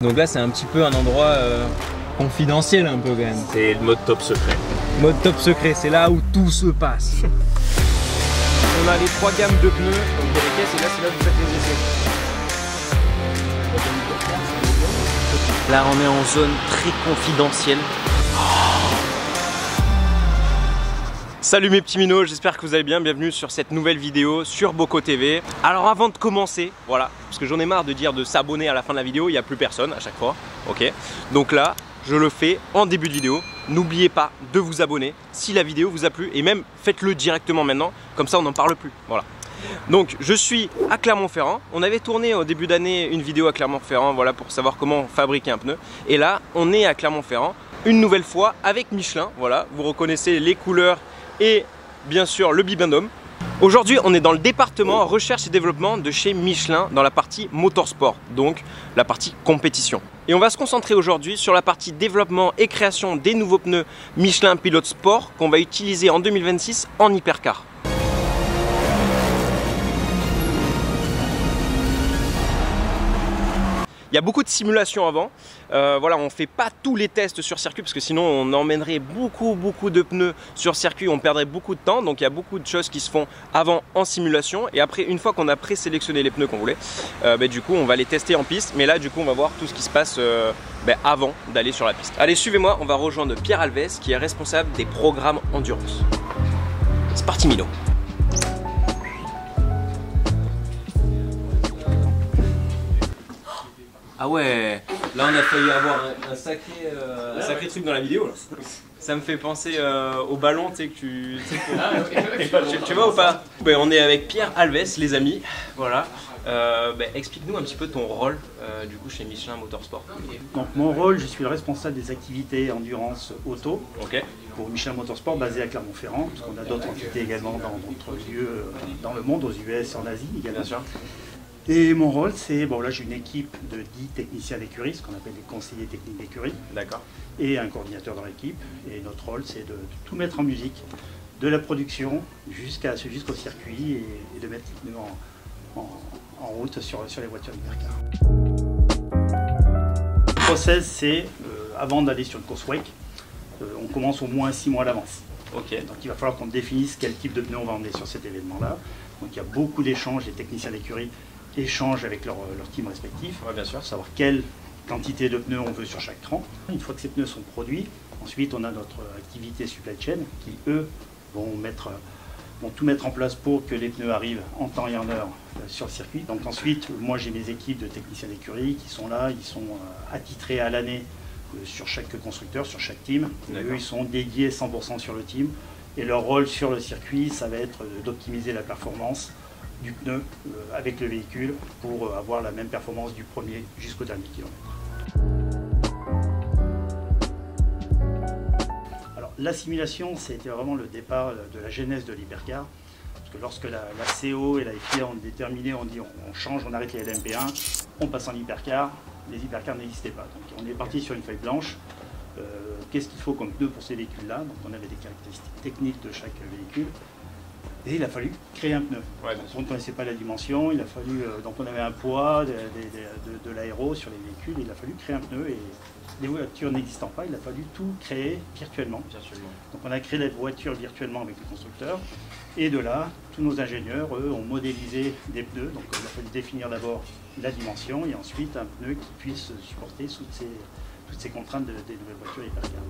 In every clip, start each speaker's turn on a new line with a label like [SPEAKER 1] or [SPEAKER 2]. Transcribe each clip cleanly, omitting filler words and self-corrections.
[SPEAKER 1] Donc là c'est un petit peu un endroit confidentiel un peu quand même.
[SPEAKER 2] C'est le mode top secret.
[SPEAKER 1] Mode top secret, c'est là où tout se passe. On a les 3 gammes de pneus, donc il y a les caisses et là c'est là où vous faites les essais. Là on est en zone très confidentielle. Salut mes petits minots, j'espère que vous allez bien, bienvenue sur cette nouvelle vidéo sur Boko TV. Alors avant de commencer, voilà, parce que j'en ai marre de dire de s'abonner à la fin de la vidéo, il n'y a plus personne à chaque fois, ok. Donc là, je le fais en début de vidéo, n'oubliez pas de vous abonner si la vidéo vous a plu et même faites-le directement maintenant, comme ça on n'en parle plus, voilà. Donc je suis à Clermont-Ferrand, on avait tourné au début d'année une vidéo à Clermont-Ferrand, voilà, pour savoir comment fabriquer un pneu. Et là, on est à Clermont-Ferrand, une nouvelle fois avec Michelin, voilà, vous reconnaissez les couleurs et bien sûr le bibendum. Aujourd'hui on est dans le département recherche et développement de chez Michelin dans la partie motorsport, donc la partie compétition. Et on va se concentrer aujourd'hui sur la partie développement et création des nouveaux pneus Michelin Pilote Sport qu'on va utiliser en 2026 en hypercar. Il y a beaucoup de simulations avant, voilà, on ne fait pas tous les tests sur circuit parce que sinon on emmènerait beaucoup de pneus sur circuit, on perdrait beaucoup de temps. Donc il y a beaucoup de choses qui se font avant en simulation et après une fois qu'on a présélectionné les pneus qu'on voulait, du coup on va les tester en piste. Mais là du coup on va voir tout ce qui se passe avant d'aller sur la piste. Allez, suivez-moi, on va rejoindre Pierre Alves qui est responsable des programmes endurance. C'est parti Milo. Ah ouais, là on a failli avoir un sacré truc dans la vidéo là. Ça me fait penser au ballon, tu sais que tu vois ou pas? On est avec Pierre Alves les amis, voilà. Explique-nous un petit peu ton rôle du coup chez Michelin Motorsport.
[SPEAKER 3] Donc mon rôle, je suis le responsable des activités endurance auto pour Michelin Motorsport basé à Clermont-Ferrand, parce qu'on a d'autres entités également dans d'autres lieux dans le monde, aux US et en Asie également.
[SPEAKER 1] Bien sûr.
[SPEAKER 3] Et mon rôle, c'est, bon là j'ai une équipe de 10 techniciens d'écurie, ce qu'on appelle les conseillers techniques d'écurie. D'accord. Et un coordinateur dans l'équipe. Et notre rôle, c'est de tout mettre en musique, de la production jusqu'au circuit et de mettre les pneus en route sur les voitures hypercar. Le process, c'est, avant d'aller sur une course wake, on commence au moins 6 mois à l'avance. Okay. Donc il va falloir qu'on définisse quel type de pneu on va emmener sur cet événement-là. Donc il y a beaucoup d'échanges, les techniciens d'écurie échangent avec leur team respectif, bien sûr, savoir quelle quantité de pneus on veut sur chaque cran. Une fois que ces pneus sont produits, ensuite on a notre activité supply chain qui eux vont tout mettre en place pour que les pneus arrivent en temps et en heure sur le circuit. Donc ensuite, moi j'ai mes équipes de techniciens d'écurie qui sont là, ils sont attitrés à l'année sur chaque constructeur, sur chaque team. Eux ils sont dédiés 100% sur le team et leur rôle sur le circuit, ça va être d'optimiser la performance du pneu avec le véhicule pour avoir la même performance du premier jusqu'au dernier kilomètre. Alors la simulation, c'était vraiment le départ de la genèse de l'hypercar. Parce que lorsque la CO et la FIA ont déterminé, on dit on change, on arrête les LMP1, on passe en hypercar, les hypercars n'existaient pas. Donc on est parti sur une feuille blanche. Qu'est-ce qu'il faut comme pneu pour ces véhicules-là? Donc on avait des caractéristiques techniques de chaque véhicule. Et il a fallu créer un pneu. Ouais, on ne connaissait pas la dimension, il a fallu, donc on avait un poids de l'aéro sur les véhicules, il a fallu créer un pneu et les voitures n'existant pas, il a fallu tout créer virtuellement. Donc on a créé la voiture virtuellement avec le constructeur et de là, tous nos ingénieurs, eux, ont modélisé des pneus. Donc il a fallu définir d'abord la dimension et ensuite un pneu qui puisse supporter toutes ces contraintes des nouvelles voitures hypercar.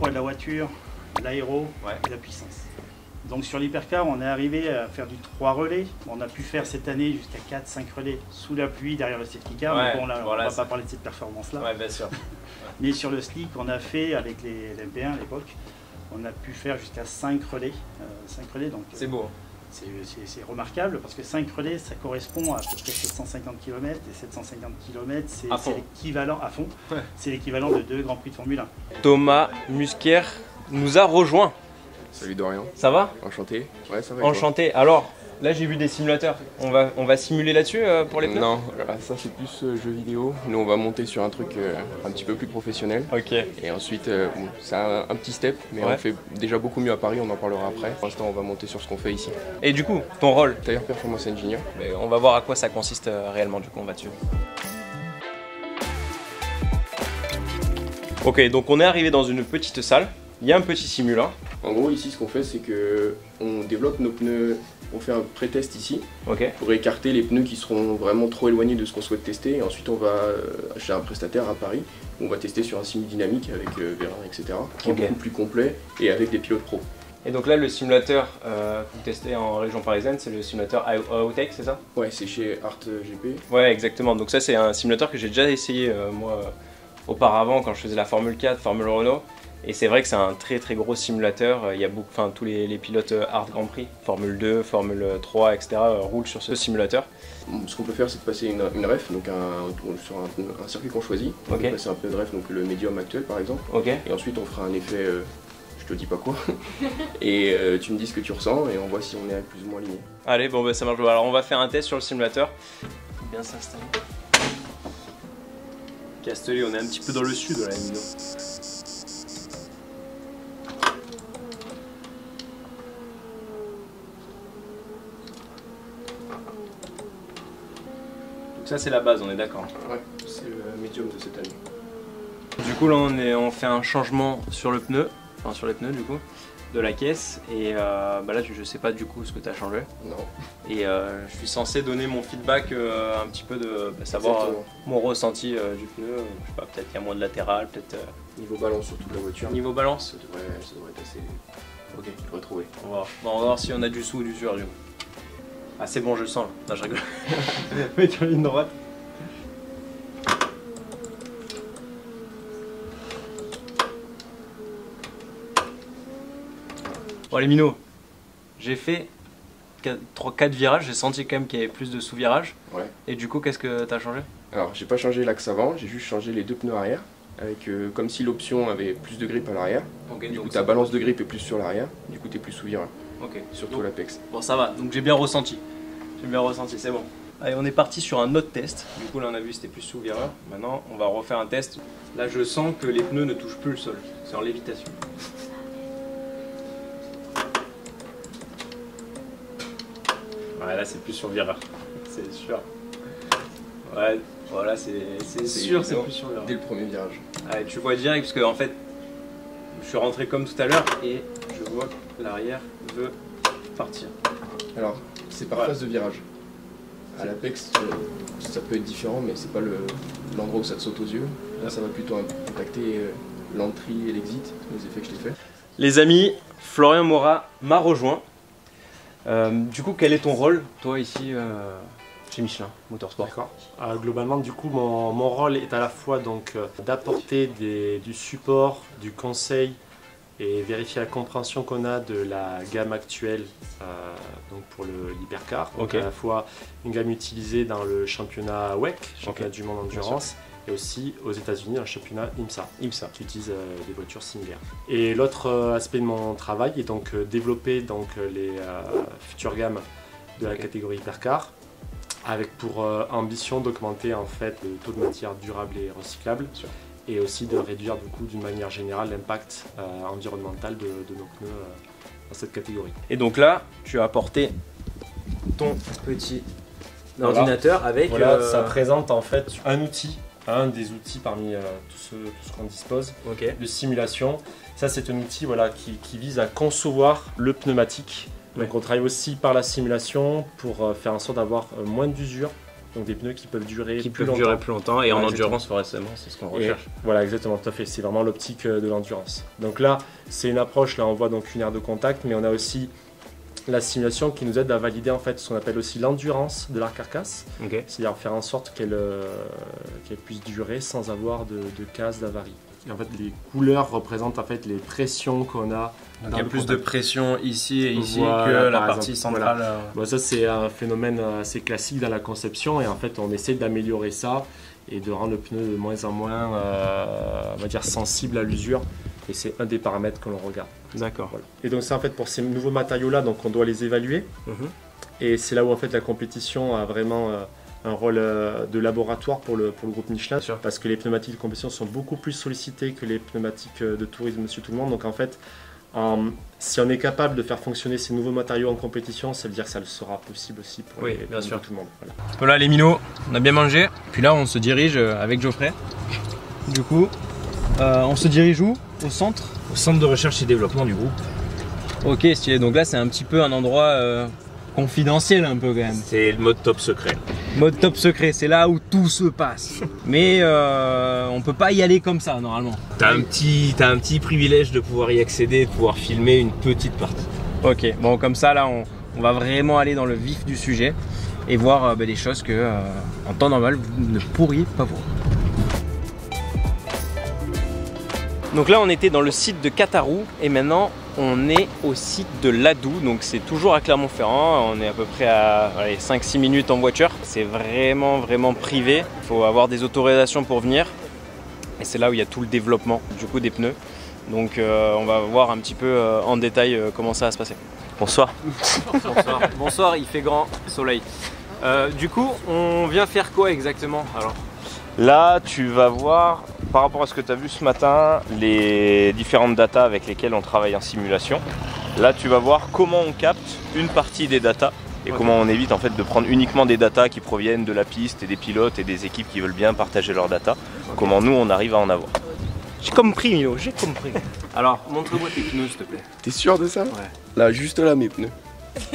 [SPEAKER 3] De la voiture, l'aéro et la puissance. Donc sur l'hypercar, on est arrivé à faire du 3 relais. On a pu faire cette année jusqu'à 4-5 relais sous la pluie derrière le safety car. Mais bon, là, on ne va pas parler de cette performance-là. Bien sûr. Mais sur le slick, on a fait avec les LMP1 à l'époque, on a pu faire jusqu'à 5 relais. 5 relais, donc c'est beau. C'est remarquable parce que 5 relais, ça correspond à peu près 750 km et 750 km, c'est l'équivalent à fond. C'est l'équivalent de 2 Grands Prix de Formule 1. Thomas
[SPEAKER 1] Musquer nous a rejoint.
[SPEAKER 4] Salut Dorian.
[SPEAKER 1] Ça va?
[SPEAKER 4] Enchanté. Ouais, ça va.
[SPEAKER 1] Enchanté. Alors, Là j'ai vu des simulateurs, on va simuler là-dessus pour les pneus?
[SPEAKER 2] Non, ça c'est plus jeu vidéo. Nous on va monter sur un truc un petit peu plus professionnel.
[SPEAKER 1] Ok.
[SPEAKER 2] Et ensuite, bon, c'est un petit step, mais on fait déjà beaucoup mieux à Paris, on en parlera après. Pour l'instant on va monter sur ce qu'on fait ici.
[SPEAKER 1] Et du coup, ton rôle?
[SPEAKER 2] D'ailleurs Performance Engineer.
[SPEAKER 1] Mais on va voir à quoi ça consiste réellement, du coup on va dessus. Ok, donc on est arrivé dans une petite salle, il y a un petit simulant.
[SPEAKER 2] En gros ici ce qu'on fait c'est que on développe nos pneus, on fait un pré-test ici pour écarter les pneus qui seront vraiment trop éloignés de ce qu'on souhaite tester et ensuite on va acheter un prestataire à Paris où on va tester sur un sim dynamique avec Vérin etc. qui est beaucoup plus complet et avec des pilotes pro.
[SPEAKER 1] Et donc là le simulateur que vous testez en région parisienne c'est le simulateur AOTech, c'est ça?
[SPEAKER 2] Ouais, c'est chez ArtGP.
[SPEAKER 1] Ouais exactement, donc ça c'est un simulateur que j'ai déjà essayé moi auparavant quand je faisais la Formule 4, Formule Renault. Et c'est vrai que c'est un très gros simulateur, il y a beaucoup, enfin tous les pilotes Art Grand Prix, Formule 2, Formule 3, etc. roulent sur ce simulateur.
[SPEAKER 2] Ce qu'on peut faire c'est de passer une ref, donc sur un circuit qu'on choisit. On peut passer un pneu de ref, donc le médium actuel par exemple. Et ensuite on fera un effet, je te dis pas quoi, et tu me dis ce que tu ressens et on voit si on est plus ou moins aligné.
[SPEAKER 1] Allez, bon bah ça marche. Alors on va faire un test sur le simulateur. Bien s'installer. Castellet, on est un petit peu dans le sud là, Emino. Ça c'est la base, on est d'accord.
[SPEAKER 2] Ouais, c'est le médium de cette année.
[SPEAKER 1] Du coup là on fait un changement sur le pneu, enfin sur les pneus du coup, de la caisse et là je sais pas du coup ce que tu as changé.
[SPEAKER 2] Non.
[SPEAKER 1] Et je suis censé donner mon feedback un petit peu de savoir mon ressenti du pneu, je sais pas, peut-être qu'il y a moins de latéral, peut-être...
[SPEAKER 2] Niveau balance sur toute la voiture.
[SPEAKER 1] Niveau balance?
[SPEAKER 2] Ça devrait être assez... Ok, je devrais trouver.
[SPEAKER 1] On va voir. Bon, on va voir si on a du sous ou du sur du coup. Ah c'est bon, je le sens là. Non, je rigole. Mec en ligne droite. Bon les minots, j'ai fait 4 virages, j'ai senti quand même qu'il y avait plus de sous-virages.
[SPEAKER 2] Ouais. Et
[SPEAKER 1] du coup, qu'est-ce que tu as changé?
[SPEAKER 2] Alors, j'ai pas changé l'axe avant, j'ai juste changé les deux pneus arrière, avec comme si l'option avait plus de grip à l'arrière. Du coup, ta balance de grip est plus sur l'arrière, du coup, tu es plus sous-virage. Surtout l'apex.
[SPEAKER 1] Bon, ça va, donc j'ai bien ressenti. C'est bon. Allez, on est parti sur un autre test. Du coup, là, on a vu c'était plus sous-vireur. Maintenant, on va refaire un test. Là, je sens que les pneus ne touchent plus le sol. C'est en lévitation. Ouais, là c'est plus sur vireur, c'est sûr. Ouais, voilà, c'est sûr, c'est plus sur vireur.
[SPEAKER 2] Dès le premier virage.
[SPEAKER 1] Ouais, tu vois direct, parce que en fait, je suis rentré comme tout à l'heure et je vois que l'arrière veut partir.
[SPEAKER 2] Alors, c'est par phase de virage. À l'Apex, ça peut être différent, mais c'est pas l'endroit où ça te saute aux yeux. Là, ça va plutôt impacter l'entrée et l'exit, les effets que je t'ai fait.
[SPEAKER 1] Les amis, Florian Morat m'a rejoint. Du coup, quel est ton rôle, toi, ici, chez Michelin Motorsport?
[SPEAKER 4] D'accord. Globalement, du coup, mon rôle est à la fois d'apporter du support, du conseil et vérifier la compréhension qu'on a de la gamme actuelle donc pour l'hypercar. Donc à la fois une gamme utilisée dans le championnat WEC, championnat du monde endurance, et aussi aux États-Unis dans le championnat IMSA qui utilise des voitures similaires. Et l'autre aspect de mon travail est donc développer les futures gammes de la catégorie hypercar, avec pour ambition d'augmenter en fait le taux de matière durable et recyclable, et aussi de réduire du coup d'une manière générale l'impact environnemental de nos pneus dans cette catégorie.
[SPEAKER 1] Et donc là, tu as apporté ton petit ordinateur avec...
[SPEAKER 4] Voilà, ça présente en fait un outil, un des outils parmi tout ce qu'on dispose de simulation. Ça c'est un outil qui vise à concevoir le pneumatique. Donc on travaille aussi par la simulation pour faire en sorte d'avoir moins d'usure. Donc des pneus qui peuvent durer plus longtemps
[SPEAKER 1] et en endurance forcément, c'est ce qu'on recherche.
[SPEAKER 4] Voilà, exactement, tout à fait, c'est vraiment l'optique de l'endurance. Donc là, c'est une approche, là on voit donc une aire de contact, mais on a aussi la simulation qui nous aide à valider en fait ce qu'on appelle aussi l'endurance de la carcasse, c'est-à-dire faire en sorte qu'elle puisse durer sans avoir de casse, d'avarie. Et en fait, les couleurs représentent en fait les pressions qu'on a.
[SPEAKER 1] Donc il y a plus de pression ici et ici que la partie centrale. Voilà.
[SPEAKER 4] Bon, ça c'est un phénomène assez classique dans la conception et en fait on essaie d'améliorer ça et de rendre le pneu de moins en moins on va dire sensible à l'usure, et c'est un des paramètres que l'on regarde.
[SPEAKER 1] D'accord.
[SPEAKER 4] Voilà. Et donc c'est en fait pour ces nouveaux matériaux là, donc on doit les évaluer. Et c'est là où en fait la compétition a vraiment un rôle de laboratoire pour le groupe Michelin, parce que les pneumatiques de compétition sont beaucoup plus sollicitées que les pneumatiques de tourisme Monsieur Tout le Monde. Donc en fait, si on est capable de faire fonctionner ces nouveaux matériaux en compétition, ça veut dire que ça le sera possible aussi pour les pneus de tout le monde.
[SPEAKER 1] Voilà les minots, on a bien mangé. Puis là on se dirige avec Geoffrey. Du coup, on se dirige où? Au centre?
[SPEAKER 5] Au centre de recherche et développement du groupe.
[SPEAKER 1] Ok, stylé. Donc là c'est un petit peu un endroit confidentiel un peu quand même.
[SPEAKER 5] C'est le mode top secret.
[SPEAKER 1] Mode top secret, c'est là où tout se passe. Mais on peut pas y aller comme ça normalement.
[SPEAKER 5] T'as un petit privilège de pouvoir y accéder, de pouvoir filmer une petite partie.
[SPEAKER 1] Ok, bon comme ça là on va vraiment aller dans le vif du sujet et voir des choses que en temps normal vous ne pourriez pas voir. Donc là on était dans le site de Catarou et maintenant on est au site de Ladoux, donc c'est toujours à Clermont-Ferrand, on est à peu près à 5-6 minutes en voiture. C'est vraiment privé, il faut avoir des autorisations pour venir et c'est là où il y a tout le développement du coup des pneus. Donc on va voir un petit peu en détail comment ça va se passer. Bonsoir. Bonsoir. Bonsoir, il fait grand soleil. Du coup on vient faire quoi exactement alors?
[SPEAKER 5] Là, tu vas voir, par rapport à ce que tu as vu ce matin, les différentes datas avec lesquelles on travaille en simulation. Là, tu vas voir comment on capte une partie des datas et comment on évite en fait de prendre uniquement des datas qui proviennent de la piste et des pilotes et des équipes qui veulent bien partager leurs datas. Comment nous, on arrive à en avoir.
[SPEAKER 1] J'ai compris, Milo, j'ai compris. Alors, montre-moi tes pneus, s'il te plaît.
[SPEAKER 2] T'es sûr de ça?
[SPEAKER 1] Ouais.
[SPEAKER 2] Là, juste là, mes pneus.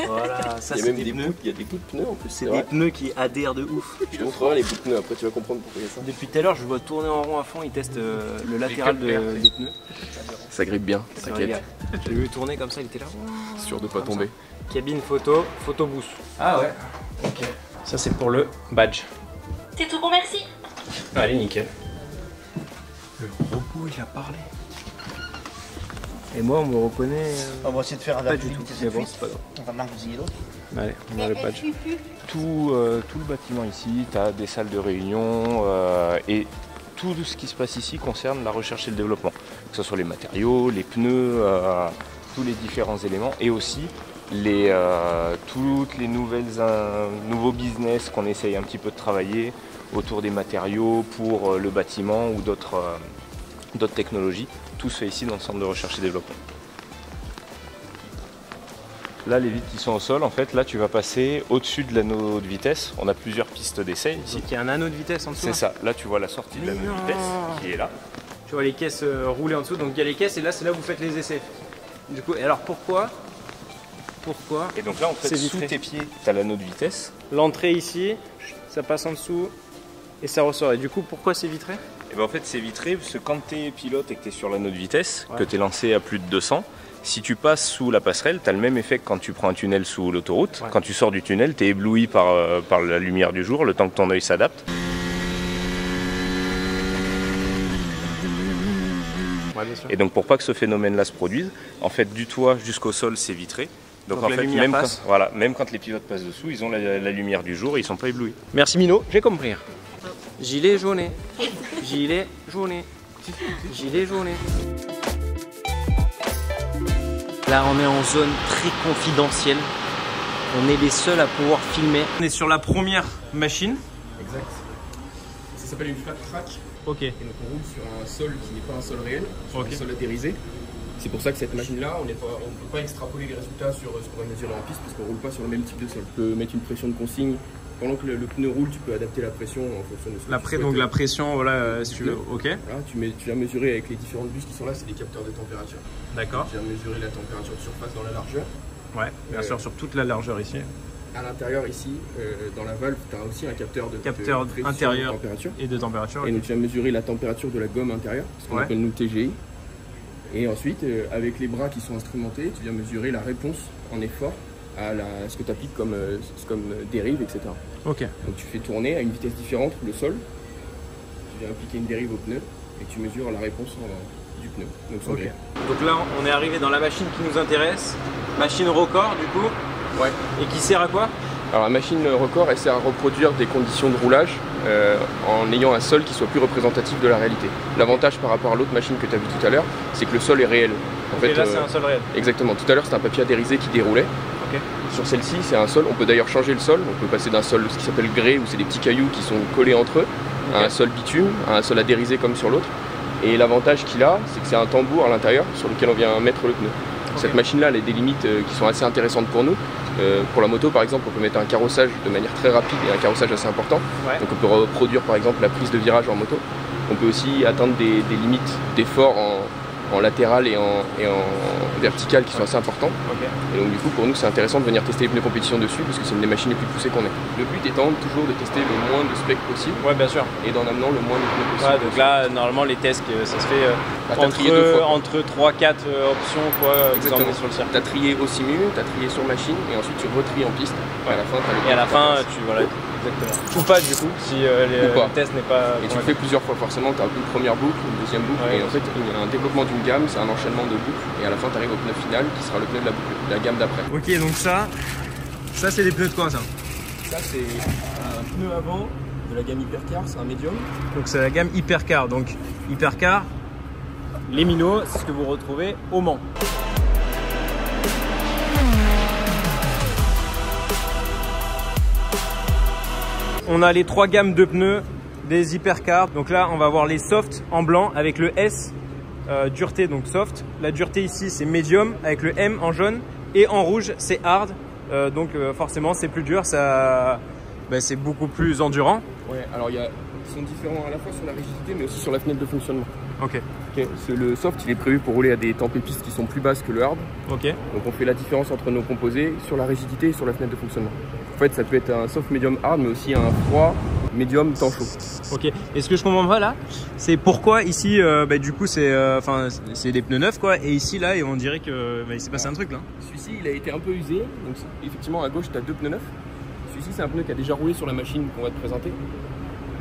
[SPEAKER 1] Voilà, ça
[SPEAKER 2] il y a
[SPEAKER 1] c'est
[SPEAKER 2] même des
[SPEAKER 1] pneus.
[SPEAKER 2] il y a des bouts de pneus en plus.
[SPEAKER 1] C'est des pneus qui adhèrent de ouf.
[SPEAKER 2] Je te montrerai les bouts de pneus, après tu vas comprendre pourquoi il y a ça.
[SPEAKER 1] Depuis tout à l'heure, je vois tourner en rond à fond, il teste le latéral des pneus.
[SPEAKER 2] Ça grippe bien, t'inquiète.
[SPEAKER 1] Je l'ai vu tourner comme ça, il était là.
[SPEAKER 2] Sûr de pas tomber.
[SPEAKER 1] Cabine photo, photo boost. Ah ouais. Ok. Ça c'est pour le badge.
[SPEAKER 6] C'est tout bon, merci.
[SPEAKER 1] Allez, nickel. Le robot, il a parlé. Et moi, on me reconnaît.
[SPEAKER 7] On va essayer de faire un
[SPEAKER 1] pas du tout. C'est bon, c'est pas grave.
[SPEAKER 7] On va marquer l'autre.
[SPEAKER 1] Allez, on a le badge.
[SPEAKER 5] Tout le bâtiment ici, tu as des salles de réunion et tout ce qui se passe ici concerne la recherche et le développement. Que ce soit les matériaux, les pneus, tous les différents éléments et aussi toutes les nouveaux business qu'on essaye un petit peu de travailler autour des matériaux pour le bâtiment ou d'autres technologies. Tout se fait ici dans le centre de recherche et développement. Là, les vitres qui sont au sol, en fait, là tu vas passer au-dessus de l'anneau de vitesse. On a plusieurs pistes d'essai ici.
[SPEAKER 1] Donc il y a un anneau de vitesse en dessous.
[SPEAKER 5] C'est ça, là tu vois la sortie de l'anneau de vitesse qui est là.
[SPEAKER 1] Tu vois les caisses roulées en dessous, donc il y a les caisses et là c'est là où vous faites les essais. Du coup, et alors pourquoi
[SPEAKER 5] Et donc là en fait sous tes pieds, tu as l'anneau de vitesse.
[SPEAKER 1] L'entrée ici, ça passe en dessous et ça ressort. Et du coup, pourquoi c'est vitré?
[SPEAKER 5] Et ben en fait c'est vitré parce que quand tu es pilote et que tu es sur l'anneau de vitesse, que tu es lancé à plus de 200, si tu passes sous la passerelle, tu as le même effet que quand tu prends un tunnel sous l'autoroute. Quand tu sors du tunnel, tu es ébloui par la lumière du jour, le temps que ton œil s'adapte. Et donc pour pas que ce phénomène-là se produise, en fait du toit jusqu'au sol c'est vitré. Donc en fait même quand les pilotes passent dessous, ils ont la lumière du jour et ils sont pas éblouis.
[SPEAKER 1] Merci Mino, j'ai compris. Gilet jaune, gilet jaune, gilet jaune. Là on est en zone très confidentielle. On est les seuls à pouvoir filmer. On est sur la première machine.
[SPEAKER 2] Exact. Ça s'appelle une flat track.
[SPEAKER 1] Ok.
[SPEAKER 2] Et donc on roule sur un sol qui n'est pas un sol réel, sur un sol atterrisé. C'est pour ça que cette machine-là, on ne peut pas extrapoler les résultats sur ce qu'on va mesurer en piste parce qu'on ne roule pas sur le même type de sol. Tu peux mettre une pression de consigne. Pendant que le pneu roule, tu peux adapter la pression en fonction de ce que tu souhaites.
[SPEAKER 1] Donc la pression, voilà, si tu veux, ok.
[SPEAKER 2] Voilà, tu viens mesurer avec les différentes bus qui sont là, c'est des capteurs de température.
[SPEAKER 1] D'accord.
[SPEAKER 2] Tu viens mesurer la température de surface dans la largeur.
[SPEAKER 1] Ouais, bien sûr, sur toute la largeur ici.
[SPEAKER 2] À l'intérieur ici, dans la valve, tu as aussi un capteur de
[SPEAKER 1] intérieur
[SPEAKER 2] de température.
[SPEAKER 1] Et de température.
[SPEAKER 2] Et donc tu viens mesurer la température de la gomme intérieure, ce qu'on appelle nous TGI. Et ensuite, avec les bras qui sont instrumentés, tu viens mesurer la réponse en effort à ce que tu appliques comme dérive, etc.
[SPEAKER 1] Ok.
[SPEAKER 2] Donc tu fais tourner à une vitesse différente le sol, tu viens appliquer une dérive au pneu et tu mesures la réponse du pneu.
[SPEAKER 1] Donc là on est arrivé dans la machine qui nous intéresse, machine record du coup.
[SPEAKER 2] Ouais.
[SPEAKER 1] Et qui sert à quoi?
[SPEAKER 2] Alors la machine record elle sert à reproduire des conditions de roulage en ayant un sol qui soit plus représentatif de la réalité. L'avantage par rapport à l'autre machine que tu as vu tout à l'heure, c'est que le sol est réel.
[SPEAKER 1] Et là c'est un sol réel.
[SPEAKER 2] Exactement, tout à l'heure c'était un papier adhérisé qui déroulait.
[SPEAKER 1] Okay.
[SPEAKER 2] Sur celle-ci, c'est un sol, on peut d'ailleurs changer le sol, on peut passer d'un sol ce qui s'appelle grès, où c'est des petits cailloux qui sont collés entre eux, à un sol bitume, à un sol adhérisé comme sur l'autre. Et l'avantage qu'il a, c'est que c'est un tambour à l'intérieur sur lequel on vient mettre le pneu. Cette machine-là, elle a des limites qui sont assez intéressantes pour nous. Pour la moto, par exemple, on peut mettre un carrossage de manière très rapide et un carrossage assez important. Donc on peut reproduire par exemple la prise de virage en moto. On peut aussi atteindre des limites d'effort en latéral et en vertical qui sont assez importants. Et donc du coup pour nous c'est intéressant de venir tester les pneus compétition dessus parce que c'est une des machines les plus poussées qu'on ait. Le but étant toujours de tester le moins de specs possible.
[SPEAKER 1] Ouais, bien sûr.
[SPEAKER 2] Et d'en amenant le moins de pneus possible.
[SPEAKER 1] Ouais, donc là normalement les tests ça se fait entre 3-4 options quoi.
[SPEAKER 2] Exactement.
[SPEAKER 1] Sur le circuit.
[SPEAKER 2] T'as trié au simu, t'as trié sur machine et ensuite tu retries en piste. Et à la fin,
[SPEAKER 1] et à la fin tu voilà. Exactement. Ou pas du coup si le test n'est pas.
[SPEAKER 2] Et tu le fais plusieurs fois forcément, tu as une première boucle, une deuxième boucle, et en fait il y a un développement d'une gamme, c'est un enchaînement de boucles, et à la fin tu arrives au pneu final qui sera le pneu de la gamme d'après.
[SPEAKER 1] Ok, donc ça c'est des pneus de quoi ça?
[SPEAKER 2] Ça c'est un pneu avant de la gamme Hypercar, c'est un médium.
[SPEAKER 1] Donc c'est la gamme Hypercar, donc Hypercar, les Mino, c'est ce que vous retrouvez au Mans. On a les 3 gammes de pneus des Hypercar. Donc là, on va voir les soft en blanc avec le S, dureté donc soft. La dureté ici, c'est medium avec le M en jaune. Et en rouge, c'est hard. Donc forcément, c'est plus dur, c'est beaucoup plus endurant.
[SPEAKER 2] Ouais, alors ils sont différents à la fois sur la rigidité, mais aussi sur la fenêtre de fonctionnement.
[SPEAKER 1] Ok.
[SPEAKER 2] Le soft, il est prévu pour rouler à des tempépistes qui sont plus basses que le hard.
[SPEAKER 1] Ok.
[SPEAKER 2] Donc on fait la différence entre nos composés sur la rigidité et sur la fenêtre de fonctionnement. En fait, ça peut être un soft medium hard, mais aussi un froid médium temps chaud.
[SPEAKER 1] Ok. Et ce que je comprends pas là, c'est pourquoi ici, du coup, c'est des pneus neufs quoi, et ici là, on dirait que il s'est passé un truc là.
[SPEAKER 2] Celui-ci, il a été un peu usé. Donc effectivement, à gauche, tu as 2 pneus neufs. Celui-ci, c'est un pneu qui a déjà roulé sur la machine qu'on va te présenter.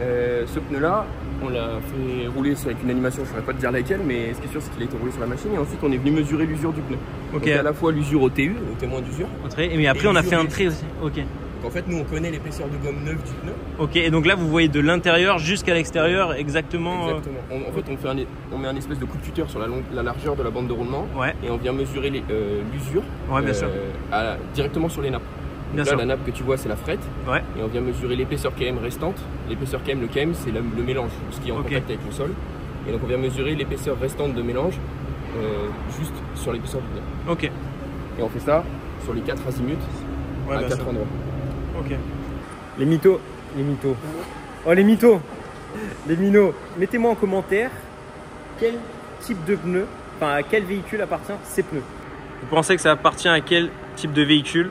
[SPEAKER 2] Ce pneu-là, on l'a fait rouler avec une animation, je ne saurais pas te dire laquelle, mais ce qui est sûr, c'est qu'il a été roulé sur la machine. Et ensuite, on est venu mesurer l'usure du pneu.
[SPEAKER 1] Ok.
[SPEAKER 2] Donc, à la fois l'usure au TU, au témoin d'usure.
[SPEAKER 1] Mais après, on a fait un trait aussi. Ok.
[SPEAKER 2] Donc, en fait, nous, on connaît l'épaisseur de gomme neuve du pneu.
[SPEAKER 1] Ok, et donc là, vous voyez de l'intérieur jusqu'à l'extérieur exactement.
[SPEAKER 2] Exactement. En fait, on met un espèce de coup de tuteur sur la largeur de la bande de roulement.
[SPEAKER 1] Ouais.
[SPEAKER 2] Et on vient mesurer l'usure
[SPEAKER 1] bien sûr.
[SPEAKER 2] directement sur les nappes. Donc là, la nappe que tu vois, c'est la frette.
[SPEAKER 1] Ouais.
[SPEAKER 2] Et on vient mesurer l'épaisseur KM restante. L'épaisseur KM, le KM, c'est le mélange, ce qui est en contact avec le sol. Et donc on vient mesurer l'épaisseur restante de mélange juste sur l'épaisseur du pneu.
[SPEAKER 1] Ok.
[SPEAKER 2] Et on fait ça sur les 4 azimuts à 4 endroits.
[SPEAKER 1] Ok. Les mythos. Oh les mythos. Les minos. Mettez-moi en commentaire quel type de pneu, à quel véhicule appartient ces pneus. Vous pensez que ça appartient à quel type de véhicule?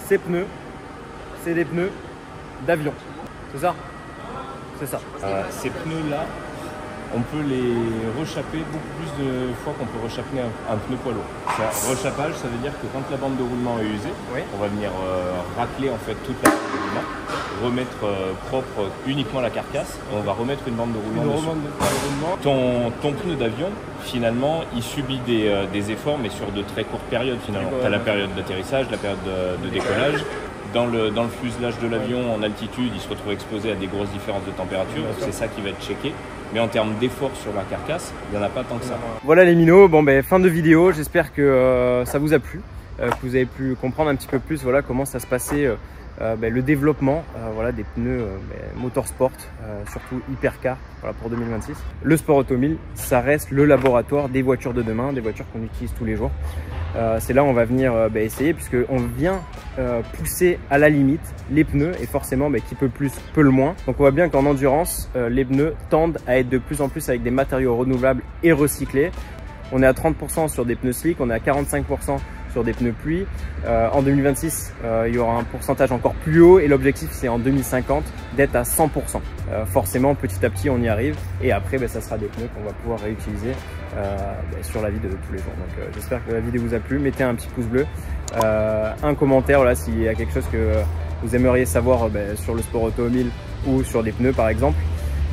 [SPEAKER 1] Ces pneus, c'est des pneus d'avion. C'est ça? C'est ça.
[SPEAKER 5] Ces pneus-là, on peut les rechapper beaucoup plus de fois qu'on peut rechapper un pneu poids lourd. Rechappage, ça veut dire que quand la bande de roulement est usée, on va venir racler en fait toute la bande de roulement, remettre propre uniquement la carcasse, et on va remettre une bande de roulement dessus. Ton pneu d'avion, finalement, il subit des efforts, mais sur de très courtes périodes finalement. Tu as la période d'atterrissage, la période de décollage. Dans le fuselage de l'avion en altitude, il se retrouve exposé à des grosses différences de température, donc c'est ça qui va être checké. Mais en termes d'effort sur la carcasse, il n'y en a pas tant que ça.
[SPEAKER 1] Voilà les minos, fin de vidéo, j'espère que ça vous a plu, que vous avez pu comprendre un petit peu plus comment ça se passait le développement des pneus motorsport, surtout Hypercar pour 2026. Le Sport Automobile, ça reste le laboratoire des voitures de demain, des voitures qu'on utilise tous les jours. C'est là où on va venir essayer, puisqu'on vient pousser à la limite les pneus, et forcément qui peut plus peut le moins. Donc on voit bien qu'en endurance, les pneus tendent à être de plus en plus avec des matériaux renouvelables et recyclés. On est à 30% sur des pneus slick, on est à 45% sur des pneus pluie. En 2026, il y aura un pourcentage encore plus haut, et l'objectif c'est en 2050 d'être à 100%. Forcément, petit à petit, on y arrive, et après, ça sera des pneus qu'on va pouvoir réutiliser sur la vie de tous les jours. Donc j'espère que la vidéo vous a plu. Mettez un petit pouce bleu, un commentaire s'il y a quelque chose que vous aimeriez savoir sur le sport automobile ou sur des pneus par exemple.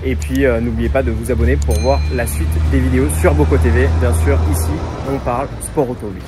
[SPEAKER 1] Et puis n'oubliez pas de vous abonner pour voir la suite des vidéos sur Boko TV. Bien sûr, ici on parle sport automobile.